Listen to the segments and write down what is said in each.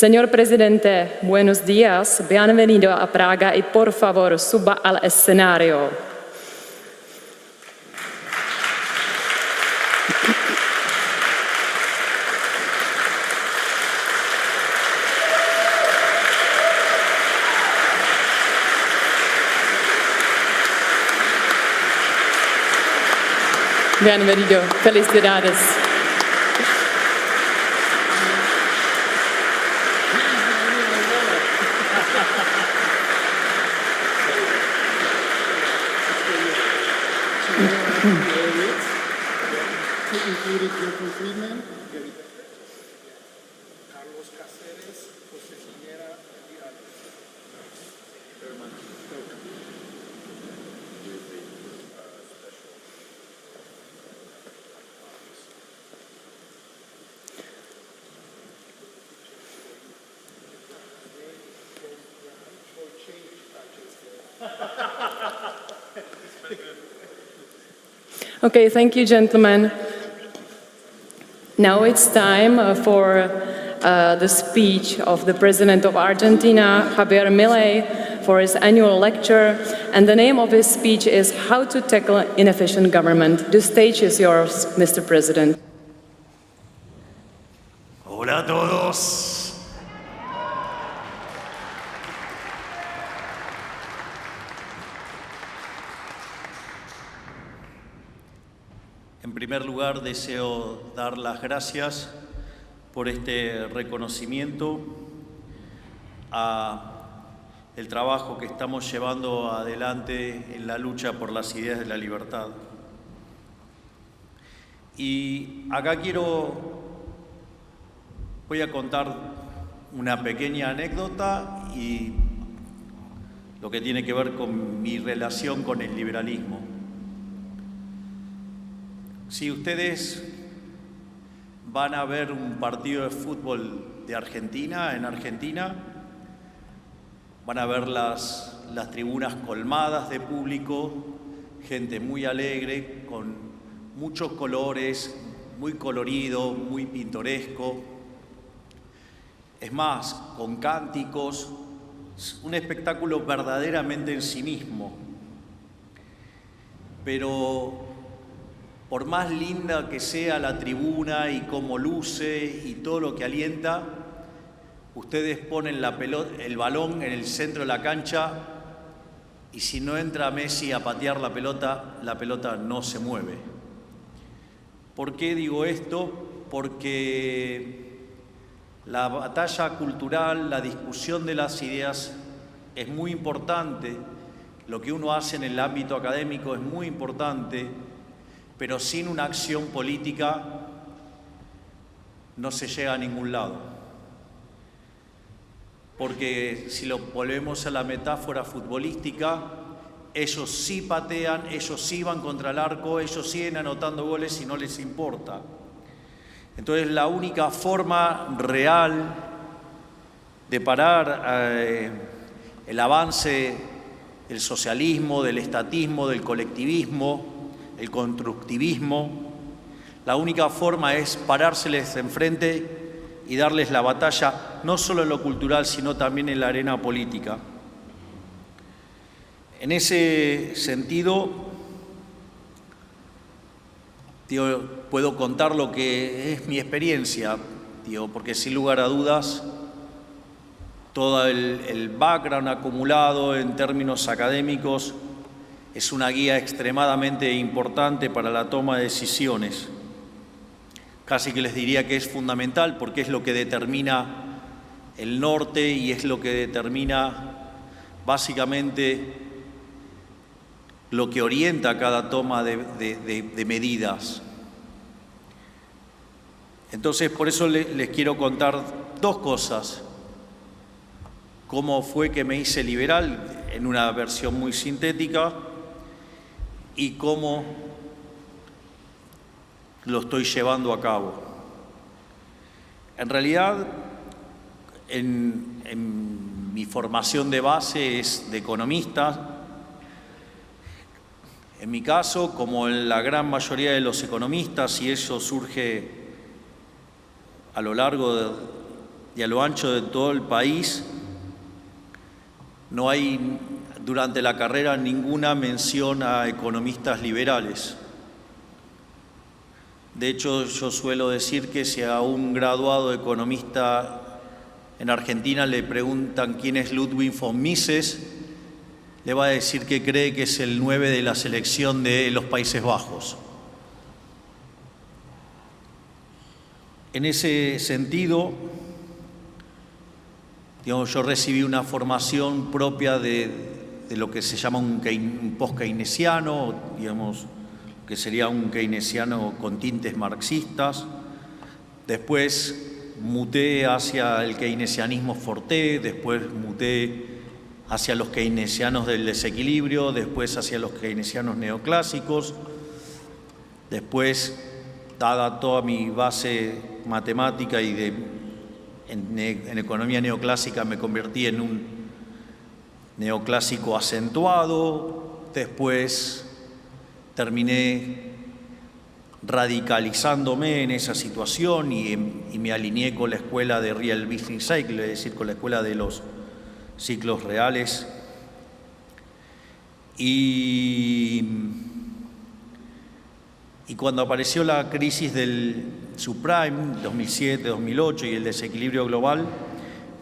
Señor Presidente, buenos días, bienvenido a Praga y por favor suba al escenario. Bienvenido, felicidades. Included Jeffrey Friedman, Carlos Cáceres, José Piñera, Okay, thank you, gentlemen. Now it's time for the speech of the President of Argentina, Javier Milei, for his annual lecture. And the name of his speech is How to Tackle Inefficient Government. The stage is yours, Mr. President. Hola a todos. En primer lugar, deseo dar las gracias por este reconocimiento a el trabajo que estamos llevando adelante en la lucha por las ideas de la libertad. Y acá voy a contar una pequeña anécdota y lo que tiene que ver con mi relación con el liberalismo. Si ustedes van a ver un partido de fútbol de Argentina, en Argentina, van a ver las tribunas colmadas de público, gente muy alegre, con muchos colores, muy colorido, muy pintoresco. Es más, con cánticos, un espectáculo verdaderamente en sí mismo. Pero por más linda que sea la tribuna y cómo luce y todo lo que alienta, ustedes ponen el balón en el centro de la cancha y si no entra Messi a patear la pelota no se mueve. ¿Por qué digo esto? Porque la batalla cultural, la discusión de las ideas es muy importante. Lo que uno hace en el ámbito académico es muy importante, pero sin una acción política no se llega a ningún lado. Porque si lo volvemos a la metáfora futbolística, ellos sí patean, ellos sí van contra el arco, ellos siguen anotando goles y no les importa. Entonces la única forma real de parar el avance del socialismo, del estatismo, del colectivismo, el constructivismo, la única forma es parárseles enfrente y darles la batalla, no solo en lo cultural, sino también en la arena política. En ese sentido, puedo contar lo que es mi experiencia, porque sin lugar a dudas, todo el background acumulado en términos académicos es una guía extremadamente importante para la toma de decisiones. Casi que les diría que es fundamental porque es lo que determina el norte y es lo que determina básicamente lo que orienta cada toma de medidas. Entonces, por eso les quiero contar dos cosas. Cómo fue que me hice liberal en una versión muy sintética y cómo lo estoy llevando a cabo. En realidad, en mi formación de base es de economista. En mi caso, como en la gran mayoría de los economistas, y eso surge a lo largo y a lo ancho de todo el país, no hay durante la carrera ninguna mención a economistas liberales. De hecho, yo suelo decir que si a un graduado economista en Argentina le preguntan quién es Ludwig von Mises, le va a decir que cree que es el 9 de la selección de los Países Bajos. En ese sentido, digamos, yo recibí una formación propia de lo que se llama un post-keynesiano, digamos, que sería un keynesiano con tintes marxistas. Después muté hacia el keynesianismo forte, después muté hacia los keynesianos del desequilibrio, después hacia los keynesianos neoclásicos. Después, dada toda mi base matemática y en economía neoclásica, me convertí en un neoclásico acentuado. Después terminé radicalizándome en esa situación y me alineé con la escuela de Real Business Cycle, es decir, con la escuela de los ciclos reales. Y cuando apareció la crisis del subprime, 2007-2008, y el desequilibrio global,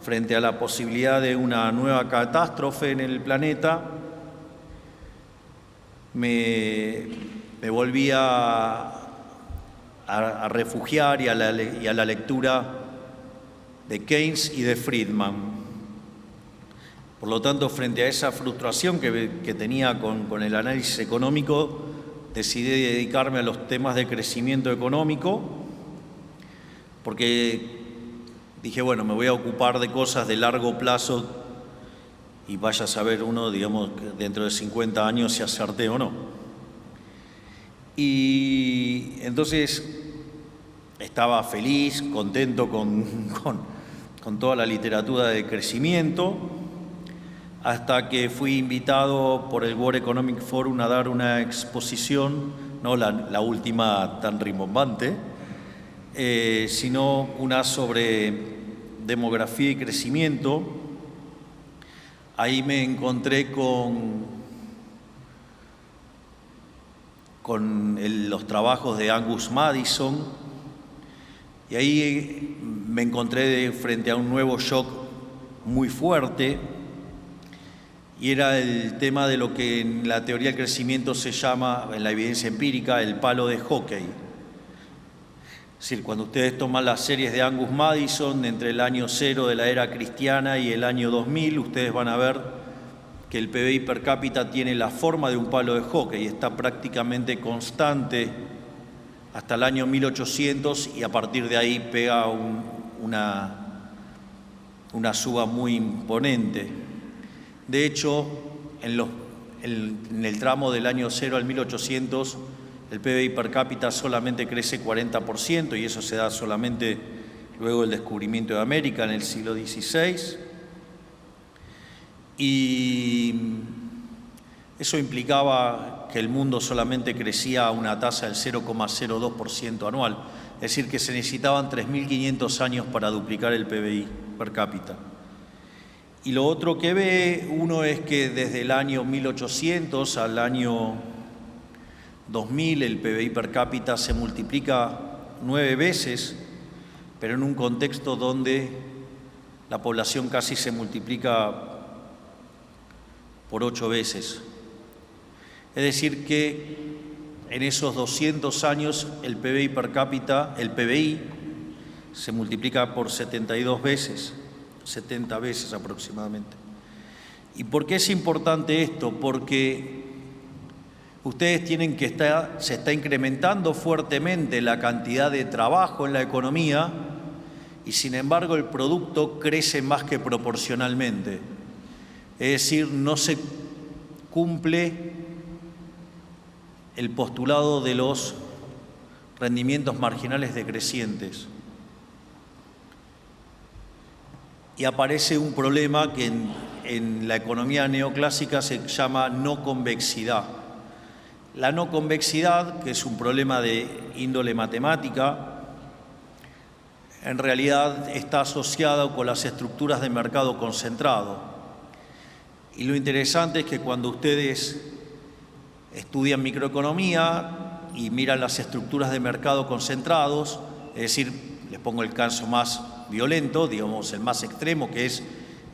frente a la posibilidad de una nueva catástrofe en el planeta, me volví a refugiar y a la lectura de Keynes y de Friedman. Por lo tanto, frente a esa frustración que tenía con el análisis económico, decidí dedicarme a los temas de crecimiento económico, porque dije, bueno, me voy a ocupar de cosas de largo plazo y vaya a saber uno, digamos, dentro de 50 años si acerté o no. Y entonces estaba feliz, contento con toda la literatura de crecimiento, hasta que fui invitado por el World Economic Forum a dar una exposición, no la última tan rimbombante, sino una sobre demografía y crecimiento. Ahí me encontré con los trabajos de Angus Maddison, y ahí me encontré frente a un nuevo shock muy fuerte, y era el tema de lo que en la teoría del crecimiento se llama, en la evidencia empírica, el palo de hockey. Es decir, cuando ustedes toman las series de Angus Maddison entre el año 0 de la era cristiana y el año 2000, ustedes van a ver que el PBI per cápita tiene la forma de un palo de hockey y está prácticamente constante hasta el año 1800, y a partir de ahí pega una suba muy imponente. De hecho, en el tramo del año 0 al 1800, el PBI per cápita solamente crece 40%, y eso se da solamente luego del descubrimiento de América en el siglo XVI. Y eso implicaba que el mundo solamente crecía a una tasa del 0,02% anual, es decir, que se necesitaban 3.500 años para duplicar el PBI per cápita. Y lo otro que ve uno es que desde el año 1800 al año 2000 el PBI per cápita se multiplica 9 veces, pero en un contexto donde la población casi se multiplica por 8 veces. Es decir que en esos 200 años el PBI per cápita, el PBI, se multiplica por 72 veces, 70 veces aproximadamente. ¿Y por qué es importante esto? Porque ustedes tienen que se está incrementando fuertemente la cantidad de trabajo en la economía, y sin embargo el producto crece más que proporcionalmente. Es decir, no se cumple el postulado de los rendimientos marginales decrecientes. Y aparece un problema que en la economía neoclásica se llama no convexidad. La no convexidad, que es un problema de índole matemática, en realidad está asociado con las estructuras de mercado concentrado. Y lo interesante es que cuando ustedes estudian microeconomía y miran las estructuras de mercado concentrados, es decir, les pongo el caso más violento, digamos el más extremo, que es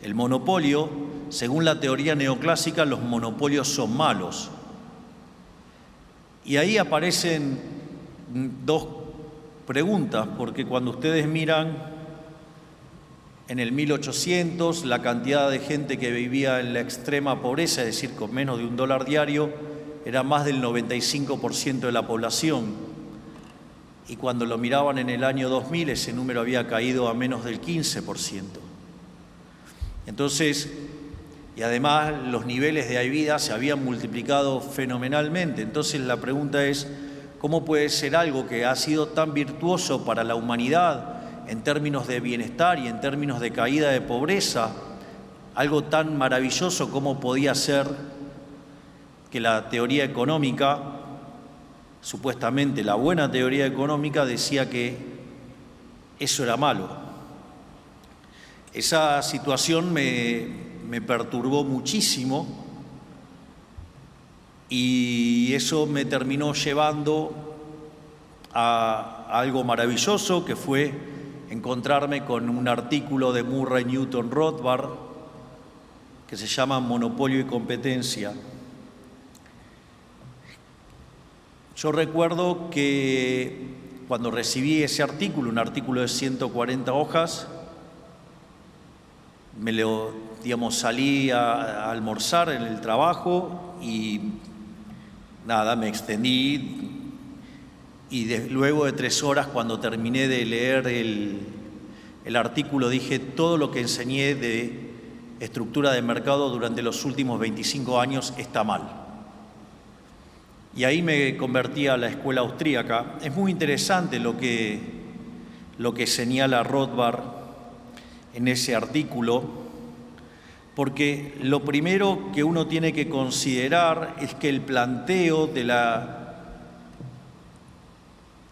el monopolio. Según la teoría neoclásica, los monopolios son malos. Y ahí aparecen dos preguntas, porque cuando ustedes miran en el 1800 la cantidad de gente que vivía en la extrema pobreza, es decir, con menos de $1 diario, era más del 95% de la población. Y cuando lo miraban en el año 2000, ese número había caído a menos del 15%. Entonces, y además los niveles de vida se habían multiplicado fenomenalmente. Entonces la pregunta es, ¿cómo puede ser algo que ha sido tan virtuoso para la humanidad en términos de bienestar y en términos de caída de pobreza, algo tan maravilloso como podía ser que la teoría económica, supuestamente la buena teoría económica, decía que eso era malo? Esa situación me perturbó muchísimo y eso me terminó llevando a algo maravilloso, que fue encontrarme con un artículo de Murray Newton Rothbard que se llama Monopolio y Competencia. Yo recuerdo que cuando recibí ese artículo, un artículo de 140 hojas, salí a almorzar en el trabajo y nada, me extendí y luego de 3 horas, cuando terminé de leer el artículo, dije: todo lo que enseñé de estructura de mercado durante los últimos 25 años está mal. Y ahí me convertí a la escuela austríaca. Es muy interesante lo que señala Rothbard en ese artículo, porque lo primero que uno tiene que considerar es que el planteo de la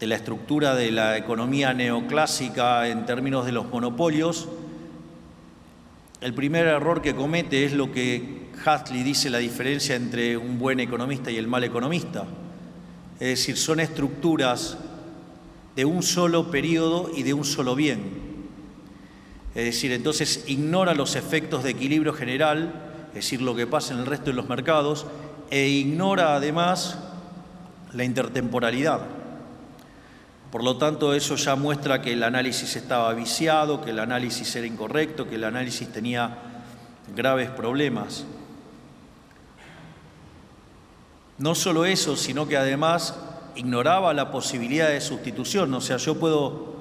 estructura de la economía neoclásica en términos de los monopolios, el primer error que comete es lo que Huxley dice la diferencia entre un buen economista y el mal economista. Es decir, son estructuras de un solo periodo y de un solo bien. Es decir, entonces ignora los efectos de equilibrio general, es decir, lo que pasa en el resto de los mercados, e ignora además la intertemporalidad. Por lo tanto, eso ya muestra que el análisis estaba viciado, que el análisis era incorrecto, que el análisis tenía graves problemas. No solo eso, sino que además ignoraba la posibilidad de sustitución. O sea, yo puedo,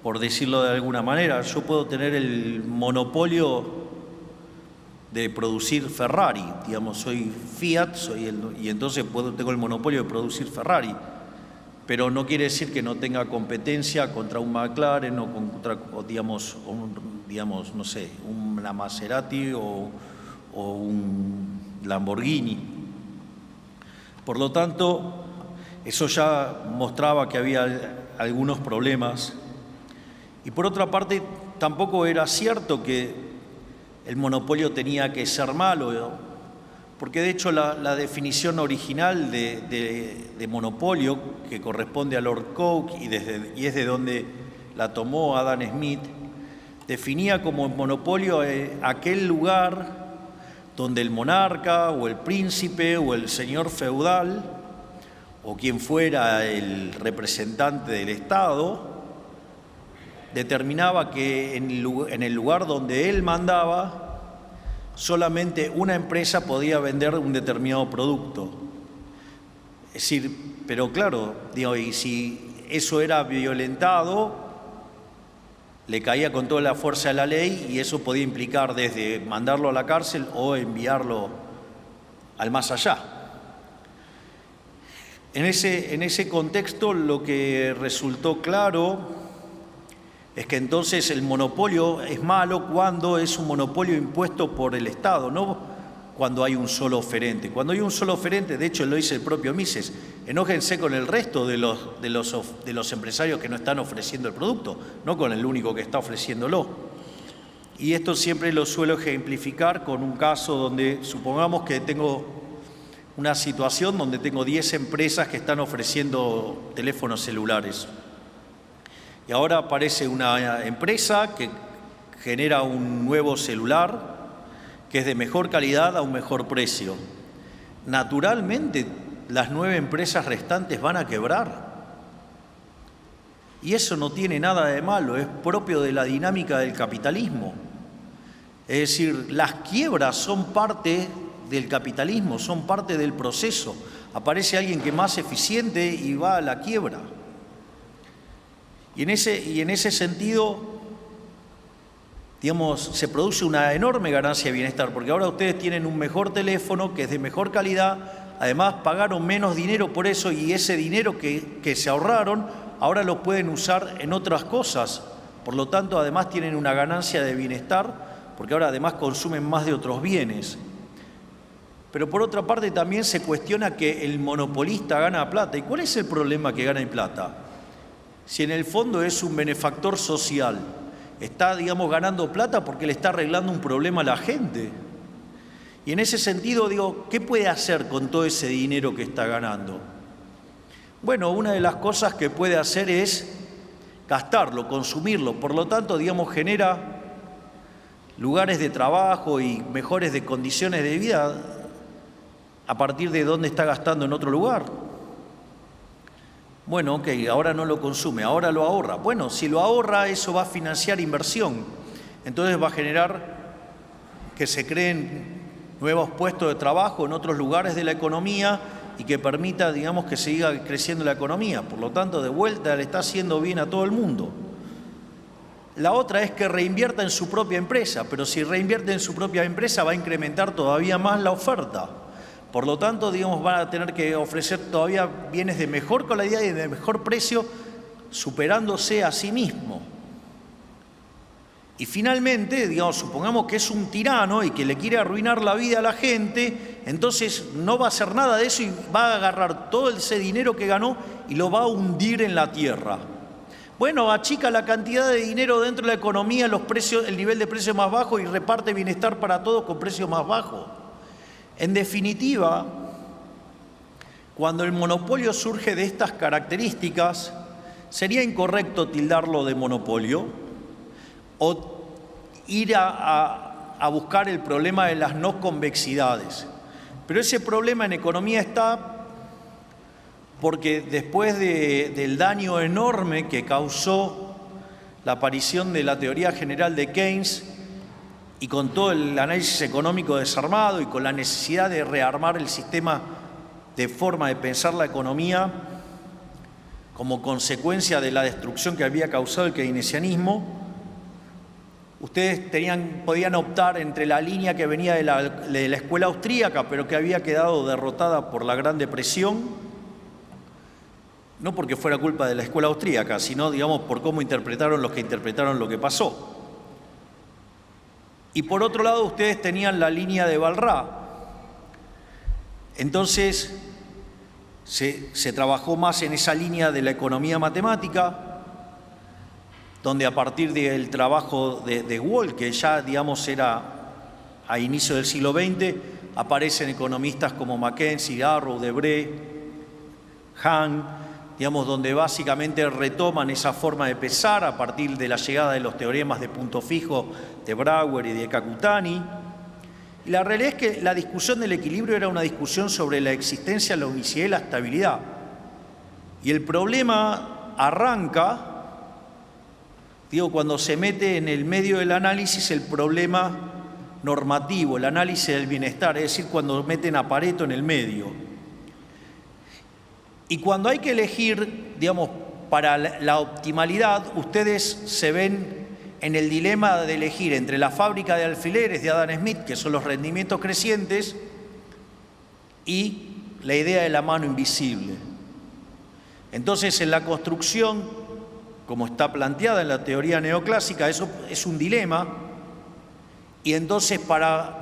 por decirlo de alguna manera, yo puedo tener el monopolio de producir Ferrari. Digamos, soy Fiat, y entonces tengo el monopolio de producir Ferrari. Pero no quiere decir que no tenga competencia contra un McLaren o contra, no sé, una Maserati o un Lamborghini. Por lo tanto, eso ya mostraba que había algunos problemas. Y por otra parte, tampoco era cierto que el monopolio tenía que ser malo, ¿no? Porque de hecho la definición original de monopolio, que corresponde a Lord Coke y es de donde la tomó Adam Smith, definía como monopolio aquel lugar donde el monarca o el príncipe o el señor feudal o quien fuera el representante del Estado determinaba que en el lugar donde él mandaba solamente una empresa podía vender un determinado producto. Es decir, pero claro, y si eso era violentado, le caía con toda la fuerza de la ley y eso podía implicar desde mandarlo a la cárcel o enviarlo al más allá. En ese contexto, lo que resultó claro es que entonces el monopolio es malo cuando es un monopolio impuesto por el Estado, no cuando hay un solo oferente. Cuando hay un solo oferente, de hecho lo dice el propio Mises, enójense con el resto de los empresarios que no están ofreciendo el producto, no con el único que está ofreciéndolo. Y esto siempre lo suelo ejemplificar con un caso donde supongamos que tengo una situación donde tengo 10 empresas que están ofreciendo teléfonos celulares. Y ahora aparece una empresa que genera un nuevo celular que es de mejor calidad a un mejor precio. Naturalmente, las 9 empresas restantes van a quebrar. Y eso no tiene nada de malo, es propio de la dinámica del capitalismo. Es decir, las quiebras son parte del capitalismo, son parte del proceso. Aparece alguien que es más eficiente y va a la quiebra. Y en ese sentido, digamos, se produce una enorme ganancia de bienestar, porque ahora ustedes tienen un mejor teléfono que es de mejor calidad, además pagaron menos dinero por eso y ese dinero que se ahorraron ahora lo pueden usar en otras cosas. Por lo tanto, además tienen una ganancia de bienestar, porque ahora además consumen más de otros bienes. Pero por otra parte también se cuestiona que el monopolista gana plata. ¿Y cuál es el problema que gane plata? Si en el fondo es un benefactor social, está, digamos, ganando plata porque le está arreglando un problema a la gente. Y en ese sentido, digo, ¿qué puede hacer con todo ese dinero que está ganando? Bueno, una de las cosas que puede hacer es gastarlo, consumirlo. Por lo tanto, digamos, genera lugares de trabajo y mejores de condiciones de vida a partir de dónde está gastando en otro lugar. Bueno, ok, ahora no lo consume, ahora lo ahorra. Bueno, si lo ahorra, eso va a financiar inversión. Entonces va a generar que se creen nuevos puestos de trabajo en otros lugares de la economía y que permita, digamos, que siga creciendo la economía. Por lo tanto, de vuelta le está haciendo bien a todo el mundo. La otra es que reinvierta en su propia empresa, pero si reinvierte en su propia empresa va a incrementar todavía más la oferta. Por lo tanto, digamos, van a tener que ofrecer todavía bienes de mejor calidad y de mejor precio, superándose a sí mismo. Y finalmente, digamos, supongamos que es un tirano y que le quiere arruinar la vida a la gente, entonces no va a hacer nada de eso y va a agarrar todo ese dinero que ganó y lo va a hundir en la tierra. Bueno, achica la cantidad de dinero dentro de la economía, los precios, el nivel de precio más bajo y reparte bienestar para todos con precios más bajos. En definitiva, cuando el monopolio surge de estas características, sería incorrecto tildarlo de monopolio o ir a buscar el problema de las no convexidades. Pero ese problema en economía está porque después del daño enorme que causó la aparición de la teoría general de Keynes, y con todo el análisis económico desarmado y con la necesidad de rearmar el sistema de forma de pensar la economía como consecuencia de la destrucción que había causado el keynesianismo, ustedes podían optar entre la línea que venía de la escuela austríaca, pero que había quedado derrotada por la Gran Depresión, no porque fuera culpa de la escuela austríaca, sino, digamos, por cómo interpretaron los que interpretaron lo que pasó. Y por otro lado, ustedes tenían la línea de Walras. Entonces, se trabajó más en esa línea de la economía matemática, donde a partir del trabajo de Wall, que ya, digamos, era a inicio del siglo XX, aparecen economistas como Mackenzie, Arrow, Debré, Hahn, digamos, donde básicamente retoman esa forma de pensar a partir de la llegada de los teoremas de punto fijo de Brouwer y de Kakutani. Y la realidad es que la discusión del equilibrio era una discusión sobre la existencia, la unicidad y la estabilidad. Y el problema arranca, digo, cuando se mete en el medio del análisis el problema normativo, el análisis del bienestar, es decir, cuando meten a Pareto en el medio. Y cuando hay que elegir, digamos, para la optimalidad, ustedes se ven en el dilema de elegir entre la fábrica de alfileres de Adam Smith, que son los rendimientos crecientes, y la idea de la mano invisible. Entonces, en la construcción, como está planteada en la teoría neoclásica, eso es un dilema, y entonces para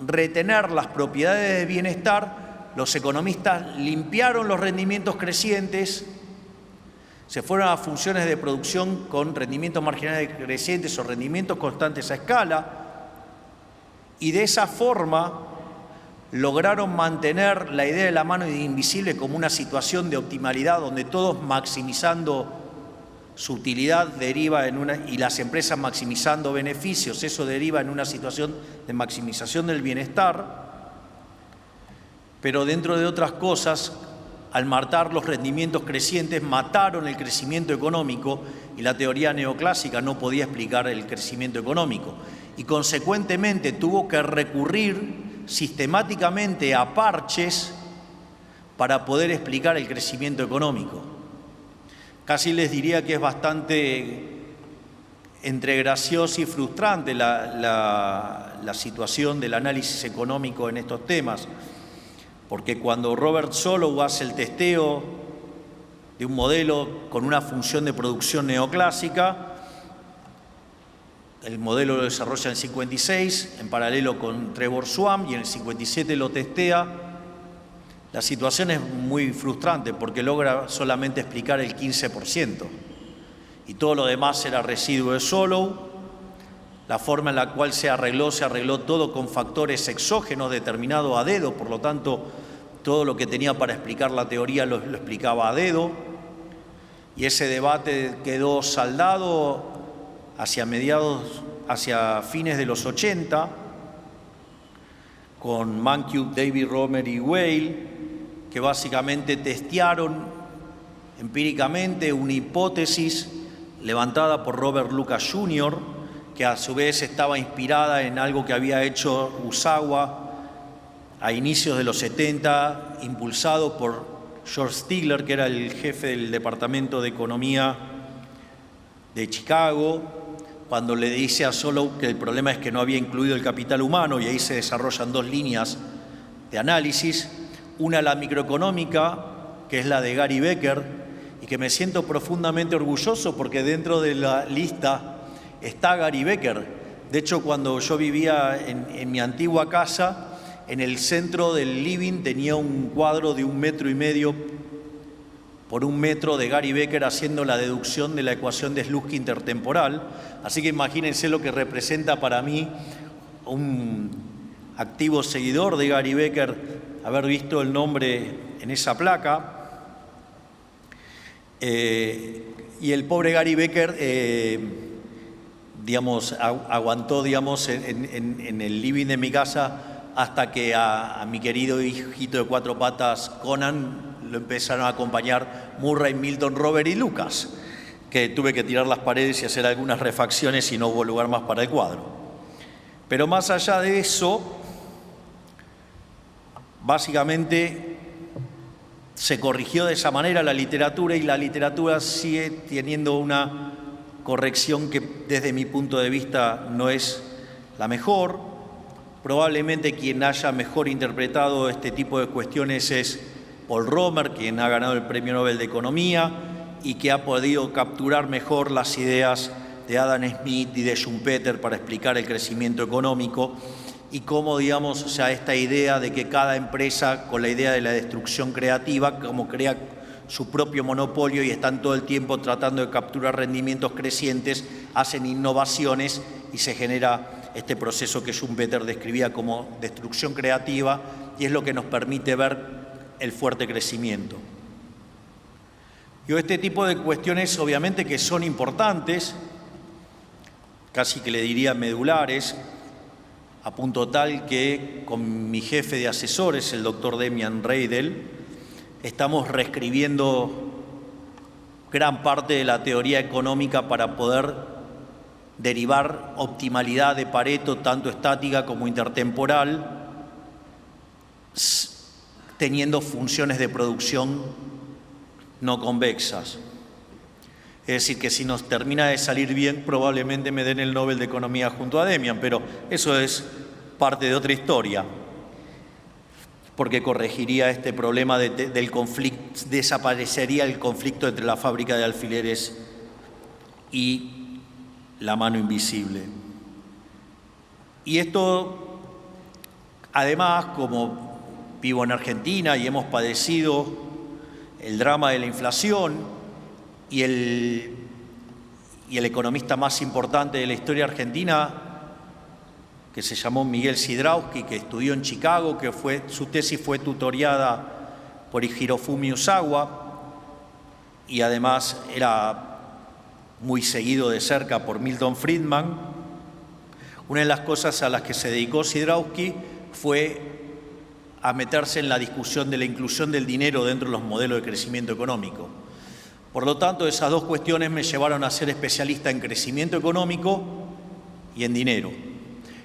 retener las propiedades de bienestar, los economistas limpiaron los rendimientos crecientes, se fueron a funciones de producción con rendimientos marginales crecientes o rendimientos constantes a escala, y de esa forma lograron mantener la idea de la mano invisible como una situación de optimalidad donde todos maximizando su utilidad deriva en y las empresas maximizando beneficios, eso deriva en una situación de maximización del bienestar, pero dentro de otras cosas, al matar los rendimientos crecientes, mataron el crecimiento económico y la teoría neoclásica no podía explicar el crecimiento económico y consecuentemente tuvo que recurrir sistemáticamente a parches para poder explicar el crecimiento económico. Casi les diría que es bastante entre graciosa y frustrante la situación del análisis económico en estos temas, porque cuando Robert Solow hace el testeo de un modelo con una función de producción neoclásica, el modelo lo desarrolla en el 56, en paralelo con Trevor Swan, y en el 57 lo testea. La situación es muy frustrante porque logra solamente explicar el 15%. Y todo lo demás era residuo de Solow. La forma en la cual se arregló todo con factores exógenos determinados a dedo, por lo tanto, todo lo que tenía para explicar la teoría lo explicaba a dedo. Y ese debate quedó saldado hacia fines de los 80, con Mankiw, David Romer y Weil, que básicamente testearon empíricamente una hipótesis levantada por Robert Lucas Jr., que a su vez estaba inspirada en algo que había hecho Usawa a inicios de los 70, impulsado por George Stigler, que era el jefe del Departamento de Economía de Chicago, cuando le dice a Solow que el problema es que no había incluido el capital humano, y ahí se desarrollan dos líneas de análisis, una la microeconómica, que es la de Gary Becker, y que me siento profundamente orgulloso porque dentro de la lista está Gary Becker. De hecho, cuando yo vivía en mi antigua casa, en el centro del living tenía un cuadro de 1,5 metros por 1 metro de Gary Becker haciendo la deducción de la ecuación de Slutsky intertemporal. Así que imagínense lo que representa para mí, un activo seguidor de Gary Becker, haber visto el nombre en esa placa. Y el pobre Gary Becker, aguantó, en el living de mi casa hasta que a mi querido hijito de 4 patas, Conan, lo empezaron a acompañar Murray, Milton, Robert y Lucas, que tuve que tirar las paredes y hacer algunas refacciones y no hubo lugar más para el cuadro. Pero más allá de eso, básicamente se corrigió de esa manera la literatura, y la literatura sigue teniendo una corrección que desde mi punto de vista no es la mejor. Probablemente quien haya mejor interpretado este tipo de cuestiones es Paul Romer, quien ha ganado el Premio Nobel de Economía y que ha podido capturar mejor las ideas de Adam Smith y de Schumpeter para explicar el crecimiento económico y cómo, esta idea de que cada empresa, con la idea de la destrucción creativa, como crea su propio monopolio y están todo el tiempo tratando de capturar rendimientos crecientes, hacen innovaciones y se genera este proceso que Schumpeter describía como destrucción creativa, y es lo que nos permite ver el fuerte crecimiento. Este tipo de cuestiones obviamente que son importantes, casi que le diría medulares, a punto tal que con mi jefe de asesores, el doctor Demian Reidel, estamos reescribiendo gran parte de la teoría económica para poder derivar optimalidad de Pareto, tanto estática como intertemporal, teniendo funciones de producción no convexas. Es decir, que si nos termina de salir bien, probablemente me den el Nobel de Economía junto a Demian, pero eso es parte de otra historia, porque corregiría este problema del conflicto, desaparecería el conflicto entre la fábrica de alfileres y la mano invisible. Y esto Además, como vivo en Argentina y hemos padecido el drama de la inflación y el economista más importante de la historia argentina, que se llamó Miguel Sidrowski, que estudió en Chicago, su tesis fue tutoriada por Hirofumi Osawa y además era muy seguido de cerca por Milton Friedman. Una de las cosas a las que se dedicó Sidrowski fue a meterse en la discusión de la inclusión del dinero dentro de los modelos de crecimiento económico. Por lo tanto, esas dos cuestiones me llevaron a ser especialista en crecimiento económico y en dinero.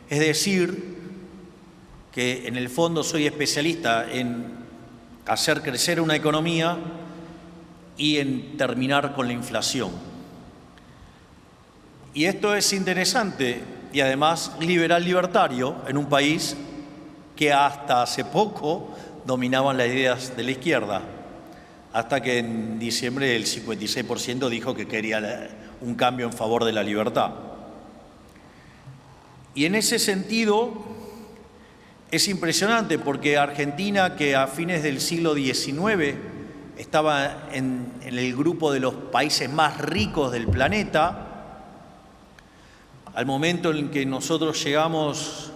Es decir, que en el fondo soy especialista en hacer crecer una economía y en terminar con la inflación. Y esto es interesante y además liberal-libertario en un país que hasta hace poco dominaban las ideas de la izquierda, hasta que en diciembre el 56% dijo que quería un cambio en favor de la libertad. Y en ese sentido es impresionante porque Argentina, que a fines del siglo XIX estaba en el grupo de los países más ricos del planeta, al momento en que nosotros llegamos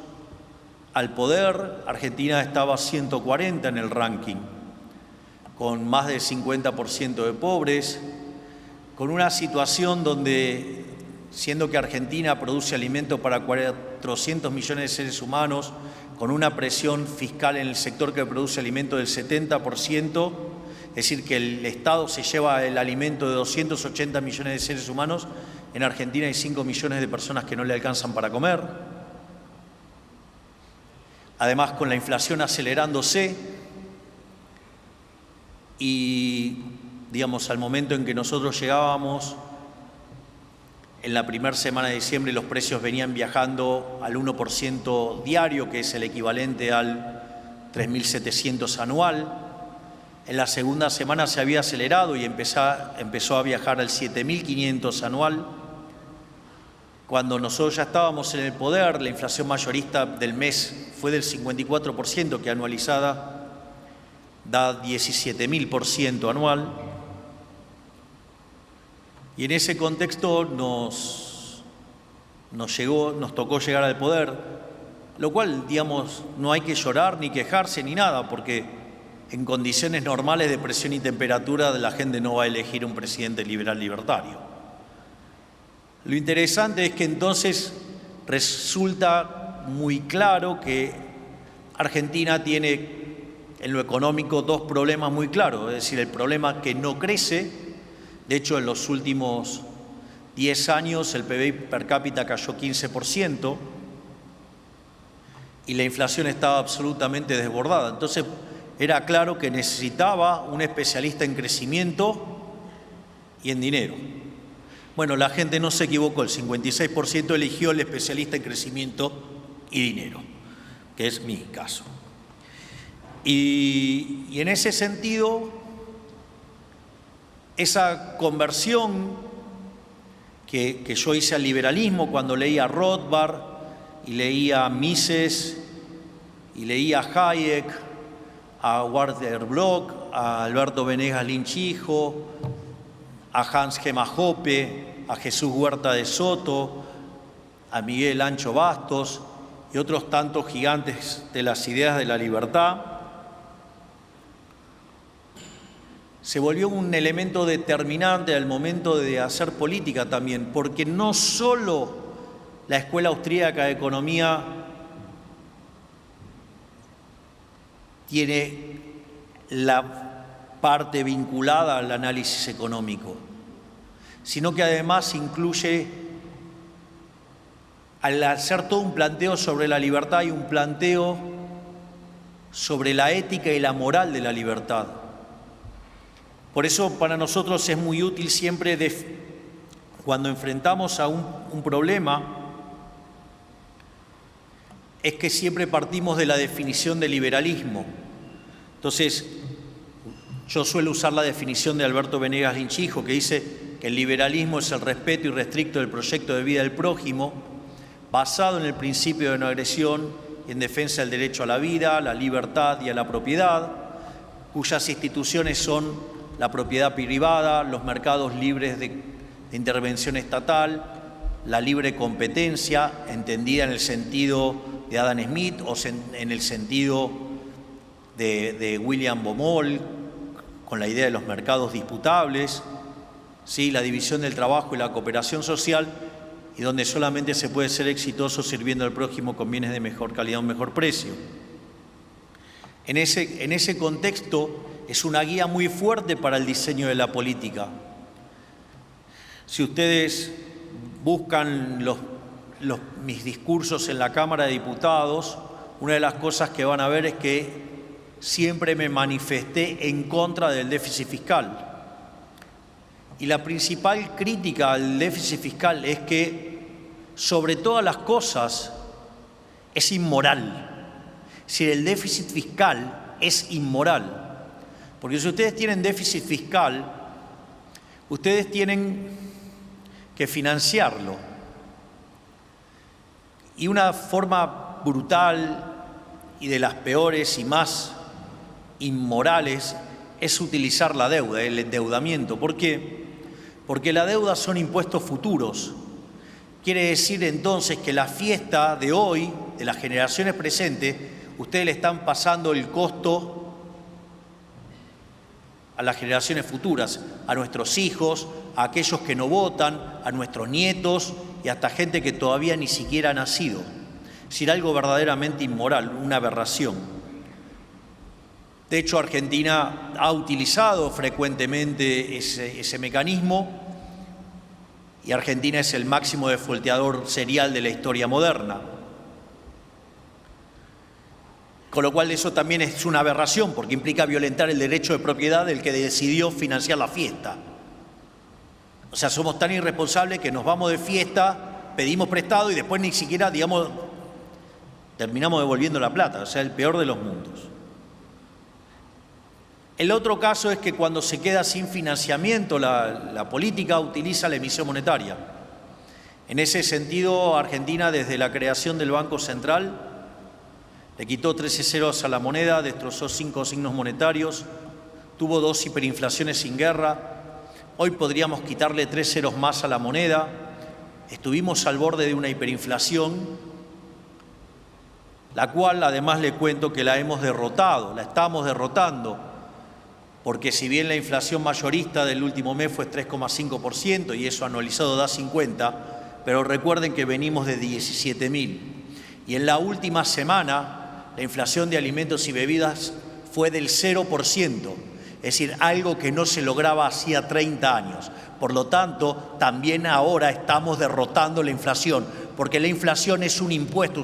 al poder, Argentina estaba 140 en el ranking, con más del 50% de pobres, con una situación donde, siendo que Argentina produce alimento para 400 millones de seres humanos, con una presión fiscal en el sector que produce alimento del 70%, es decir, que el Estado se lleva el alimento de 280 millones de seres humanos, en Argentina hay 5 millones de personas que no le alcanzan para comer. Además, con la inflación acelerándose y, digamos, al momento en que nosotros llegábamos, en la primera semana de diciembre los precios venían viajando al 1% diario, que es el equivalente al 3.700 anual. En la segunda semana se había acelerado y empezó a viajar al 7.500 anual. Cuando nosotros ya estábamos en el poder, la inflación mayorista del mes fue del 54%, que anualizada da 17.000% anual. Y en ese contexto nos tocó llegar al poder, lo cual, digamos, no hay que llorar ni quejarse ni nada, porque en condiciones normales de presión y temperatura la gente no va a elegir un presidente liberal libertario. Lo interesante es que entonces resulta muy claro que Argentina tiene en lo económico dos problemas muy claros, es decir, el problema que no crece. De hecho, en los últimos 10 años el PBI per cápita cayó 15% y la inflación estaba absolutamente desbordada. Entonces, era claro que necesitaba un especialista en crecimiento y en dinero. Bueno, la gente no se equivocó, el 56% eligió el especialista en crecimiento y dinero, que es mi caso. Y en ese sentido, esa conversión que yo hice al liberalismo cuando leía a Rothbard y leía a Mises y leía a Hayek, a Walter Block, a Alberto Venegas Linchijo, a Hans Gemma Hoppe, a Jesús Huerta de Soto, a Miguel Ancho Bastos y otros tantos gigantes de las ideas de la libertad, se volvió un elemento determinante al momento de hacer política también, porque no solo la Escuela Austríaca de Economía tiene la parte vinculada al análisis económico, sino que además incluye, al hacer todo un planteo sobre la libertad y un planteo sobre la ética y la moral de la libertad. Por eso para nosotros es muy útil siempre cuando enfrentamos a un problema, es que siempre partimos de la definición de liberalismo. Entonces, yo suelo usar la definición de Alberto Venegas Linchijo, que dice que el liberalismo es el respeto irrestricto del proyecto de vida del prójimo, basado en el principio de no agresión y en defensa del derecho a la vida, la libertad y a la propiedad, cuyas instituciones son la propiedad privada, los mercados libres de intervención estatal, la libre competencia, entendida en el sentido de Adam Smith o en el sentido de William Baumol, con la idea de los mercados disputables, ¿sí? La división del trabajo y la cooperación social, y donde solamente se puede ser exitoso sirviendo al prójimo con bienes de mejor calidad a un mejor precio. En ese contexto es una guía muy fuerte para el diseño de la política. Si ustedes buscan mis discursos en la Cámara de Diputados, una de las cosas que van a ver es que siempre me manifesté en contra del déficit fiscal. Y la principal crítica al déficit fiscal es que, sobre todas las cosas, es inmoral. Si el déficit fiscal es inmoral, porque si ustedes tienen déficit fiscal, ustedes tienen que financiarlo. Y una forma brutal y de las peores y más inmorales es utilizar la deuda, el endeudamiento. ¿Por qué? Porque la deuda son impuestos futuros. Quiere decir entonces que la fiesta de hoy, de las generaciones presentes, ustedes le están pasando el costo a las generaciones futuras, a nuestros hijos, a aquellos que no votan, a nuestros nietos y hasta gente que todavía ni siquiera ha nacido. Es decir, algo verdaderamente inmoral, una aberración. De hecho, Argentina ha utilizado frecuentemente ese mecanismo y Argentina es el máximo defaulteador serial de la historia moderna. Con lo cual eso también es una aberración porque implica violentar el derecho de propiedad del que decidió financiar la fiesta. O sea, somos tan irresponsables que nos vamos de fiesta, pedimos prestado y después ni siquiera, digamos, terminamos devolviendo la plata. O sea, el peor de los mundos. El otro caso es que cuando se queda sin financiamiento, la política utiliza la emisión monetaria. En ese sentido, Argentina, desde la creación del Banco Central, le quitó 13 ceros a la moneda, destrozó 5 signos monetarios, tuvo 2 hiperinflaciones sin guerra. Hoy podríamos quitarle 3 ceros más a la moneda. Estuvimos al borde de una hiperinflación, la cual además le cuento que la hemos derrotado, la estamos derrotando, porque si bien la inflación mayorista del último mes fue 3,5% y eso anualizado da 50, pero recuerden que venimos de 17.000. Y en la última semana la inflación de alimentos y bebidas fue del 0%, es decir, algo que no se lograba hacía 30 años. Por lo tanto, también ahora estamos derrotando la inflación, porque la inflación es un impuesto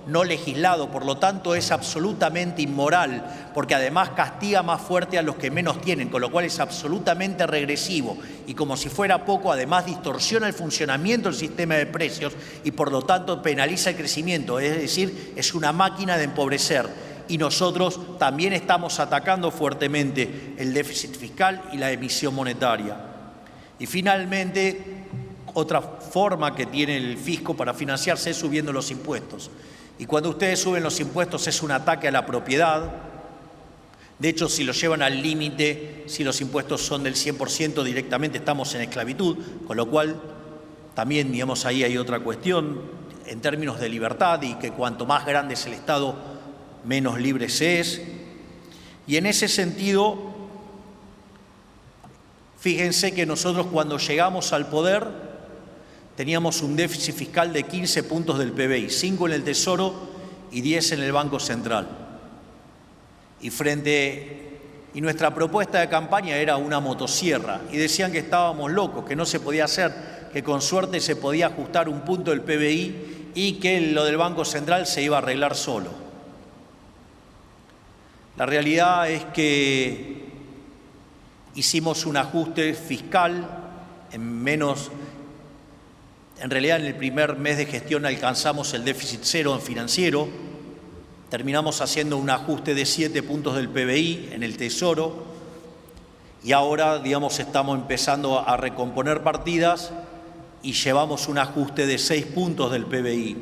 no legislado, por lo tanto es absolutamente inmoral, porque además castiga más fuerte a los que menos tienen, con lo cual es absolutamente regresivo y como si fuera poco, además distorsiona el funcionamiento del sistema de precios y por lo tanto penaliza el crecimiento, es decir, es una máquina de empobrecer. Y nosotros también estamos atacando fuertemente el déficit fiscal y la emisión monetaria. Y finalmente, otra forma que tiene el fisco para financiarse es subiendo los impuestos. Y cuando ustedes suben los impuestos es un ataque a la propiedad. De hecho, si lo llevan al límite, si los impuestos son del 100%, directamente estamos en esclavitud, con lo cual también, digamos, ahí hay otra cuestión en términos de libertad y que cuanto más grande es el Estado, menos libre se es. Y en ese sentido, fíjense que nosotros cuando llegamos al poder teníamos un déficit fiscal de 15 puntos del PBI, 5 en el Tesoro y 10 en el Banco Central. Y nuestra propuesta de campaña era una motosierra y decían que estábamos locos, que no se podía hacer, que con suerte se podía ajustar un punto del PBI y que lo del Banco Central se iba a arreglar solo. La realidad es que hicimos un ajuste fiscal en realidad en el primer mes de gestión alcanzamos el déficit cero en financiero, terminamos haciendo un ajuste de 7 puntos del PBI en el Tesoro y ahora, digamos, estamos empezando a recomponer partidas y llevamos un ajuste de 6 puntos del PBI.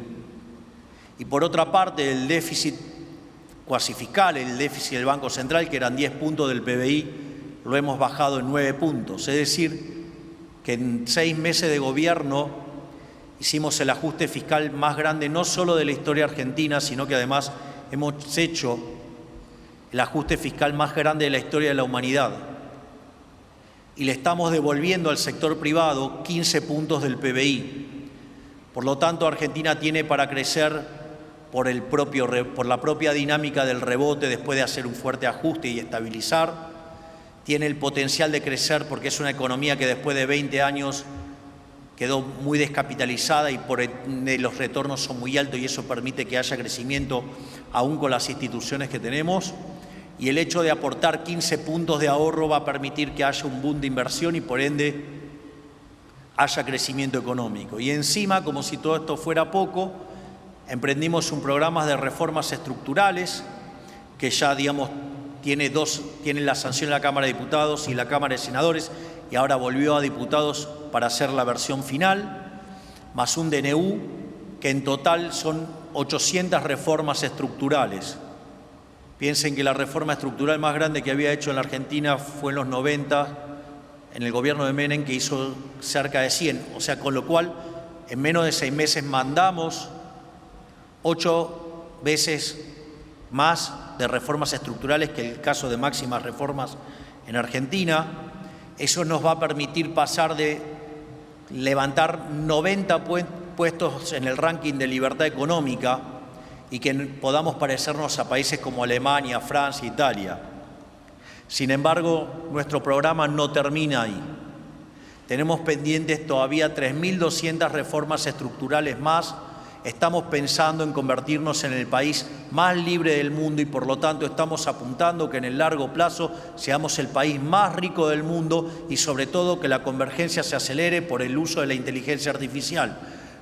Y por otra parte, el déficit cuasi fiscal, el déficit del Banco Central, que eran 10 puntos del PBI, lo hemos bajado en 9 puntos. Es decir, que en 6 meses de gobierno hicimos el ajuste fiscal más grande no solo de la historia argentina, sino que además hemos hecho el ajuste fiscal más grande de la historia de la humanidad. Y le estamos devolviendo al sector privado 15 puntos del PBI. Por lo tanto, Argentina tiene para crecer por la propia dinámica del rebote después de hacer un fuerte ajuste y estabilizar. Tiene el potencial de crecer porque es una economía que después de 20 años quedó muy descapitalizada y por ende los retornos son muy altos y eso permite que haya crecimiento aún con las instituciones que tenemos. Y el hecho de aportar 15 puntos de ahorro va a permitir que haya un boom de inversión y por ende haya crecimiento económico. Y encima, como si todo esto fuera poco, emprendimos un programa de reformas estructurales que ya, digamos, tiene la sanción de la Cámara de Diputados y la Cámara de Senadores y ahora volvió a diputados para hacer la versión final, más un DNU, que en total son 800 reformas estructurales. Piensen que la reforma estructural más grande que había hecho en la Argentina fue en los 90, en el gobierno de Menem, que hizo cerca de 100. O sea, con lo cual, en menos de 6 meses mandamos 8 veces más de reformas estructurales que el caso de máximas reformas en Argentina. Eso nos va a permitir pasar de levantar 90 puestos en el ranking de libertad económica y que podamos parecernos a países como Alemania, Francia, Italia. Sin embargo, nuestro programa no termina ahí. Tenemos pendientes todavía 3.200 reformas estructurales más. Estamos pensando en convertirnos en el país más libre del mundo y por lo tanto estamos apuntando que en el largo plazo seamos el país más rico del mundo y sobre todo que la convergencia se acelere por el uso de la inteligencia artificial.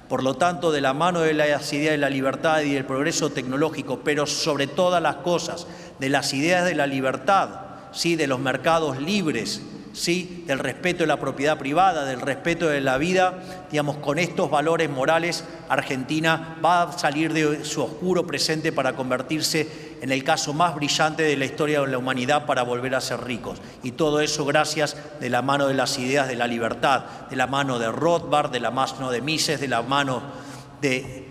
Por lo tanto, de la mano de las ideas de la libertad y del progreso tecnológico, pero sobre todas las cosas, de las ideas de la libertad, ¿sí?, de los mercados libres, ¿sí?, del respeto de la propiedad privada, del respeto de la vida, digamos, con estos valores morales, Argentina va a salir de su oscuro presente para convertirse en el caso más brillante de la historia de la humanidad para volver a ser ricos. Y todo eso gracias de la mano de las ideas de la libertad, de la mano de Rothbard, de la mano de Mises, de la mano de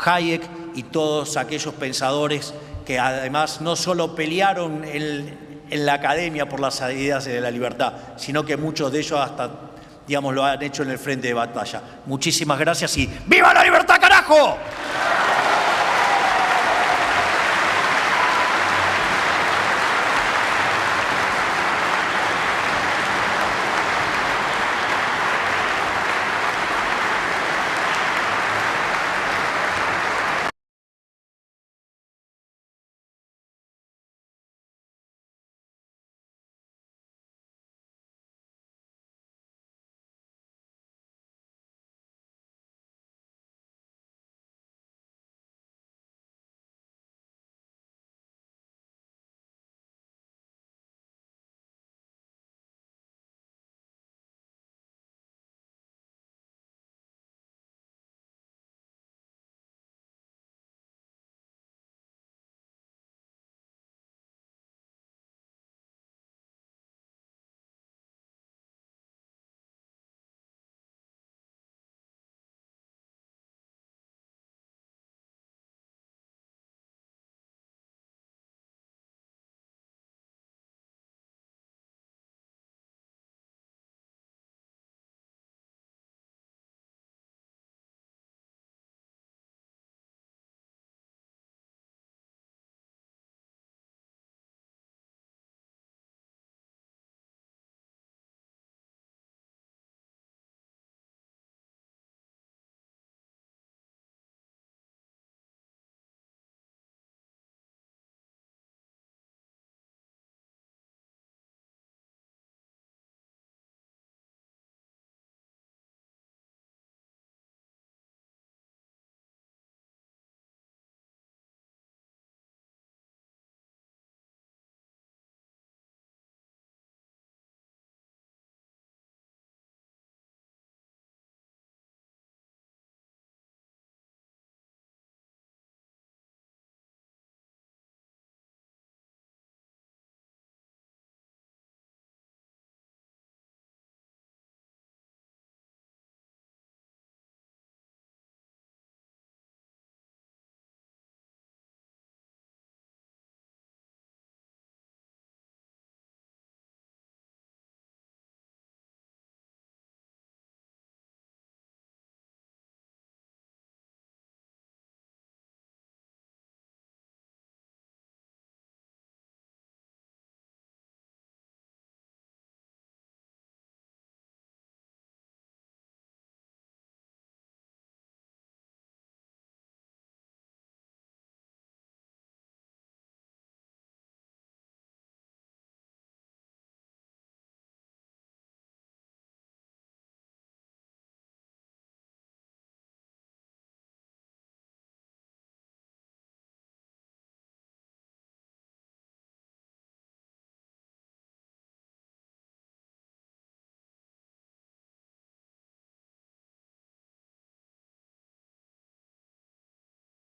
Hayek y todos aquellos pensadores que además no solo pelearon en la academia por las ideas de la libertad, sino que muchos de ellos hasta, digamos, lo han hecho en el frente de batalla. Muchísimas gracias y ¡viva la libertad, carajo!